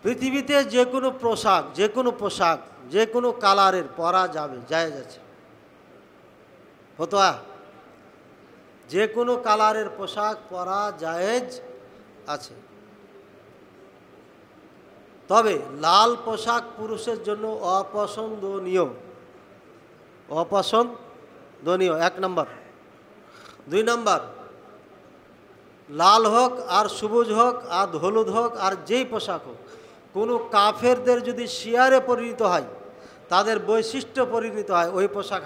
পৃথিবীতে যে কোনো পোশাক যে কোনো কালারের পরা যাবে, জায়েজ আছে। ফতোয়া, যে কোনো কালারের পোশাক পরা জায়েজ আছে। তবে লাল পোশাক পুরুষের জন্য অপছন্দনীয় 1 নম্বর। 2 নম্বর, লাল হোক আর সবুজ হোক আর হলুদ হোক আর যেই পোশাক হোক, কোনো কাফেরদের যদি শিয়ারে পরিণত হয়, তাদের বৈশিষ্ট্য পরিণত হয়, ওই পোশাক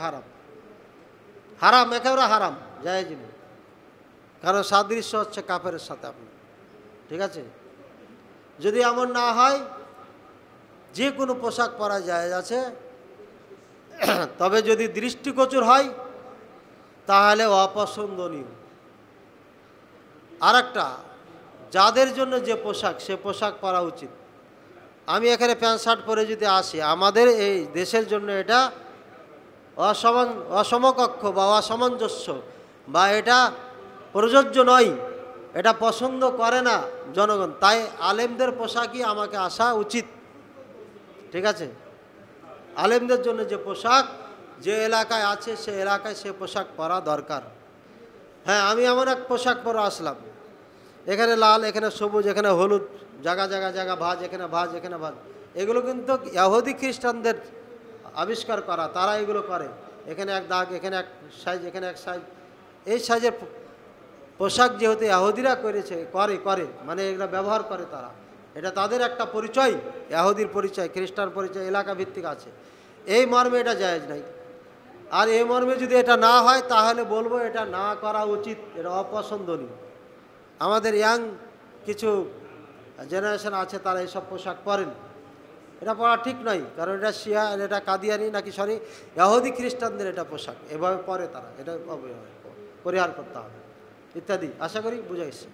হারাম, একেবারে হারাম, জায়েজ নেই। কারণ সাদৃশ্য হচ্ছে কাফেরের সাথে আপনি, ঠিক আছে। যদি এমন না হয়, যে কোনো পোশাক পরা জায়েজ আছে। তবে যদি দৃষ্টিগোচর হয় তাহলে অপছন্দনীয়। আর একটা, যাদের জন্য যে পোশাক, সে পোশাক পরা উচিত। আমি এখানে প্যান্ট শার্ট পরে যদি আসি, আমাদের এই দেশের জন্য এটা অসমকক্ষ বা অসামঞ্জস্য, বা এটা প্রযোজ্য নয়, এটা পছন্দ করে না জনগণ। তাই আলেমদের পোশাকই আমাকে আসা উচিত, ঠিক আছে। আলেমদের জন্য যে পোশাক যে এলাকায় আছে, সে এলাকায় সে পোশাক পরা দরকার। হ্যাঁ, আমি এমন এক পোশাক পরে আসলাম, এখানে লাল, এখানে সবুজ, এখানে হলুদ, জায়গা ভাঁজ, এখানে ভাঁজ, এগুলো কিন্তু ইহুদি খ্রিস্টানদের আবিষ্কার করা, তারা এগুলো করে। এখানে এক দাগ, এখানে এক সাইজ, এখানে এক সাইজ। এই সাইজের পোশাক যেহেতু ইহুদিরা করে, মানে এগুলো ব্যবহার করে তারা, এটা তাদের একটা পরিচয়, ইহুদির পরিচয়, খ্রিস্টান পরিচয়, এলাকা ভিত্তিক আছে। এই মর্মে এটা জায়েজ নাই। আর এই মর্মে যদি এটা না হয়, তাহলে বলবো এটা না করা উচিত, এটা অপছন্দনীয়। আমাদের কিছু জেনারেশন আছে, তারা এইসব পোশাক পরেন, এটা পরা ঠিক নয়। কারণ এটা কাদিয়ানি ইহুদি খ্রিস্টানদের এটা পোশাক, এভাবে পরে তারা, এটা পরিহার করতে হবে ইত্যাদি। আশা করি বুঝাইছে।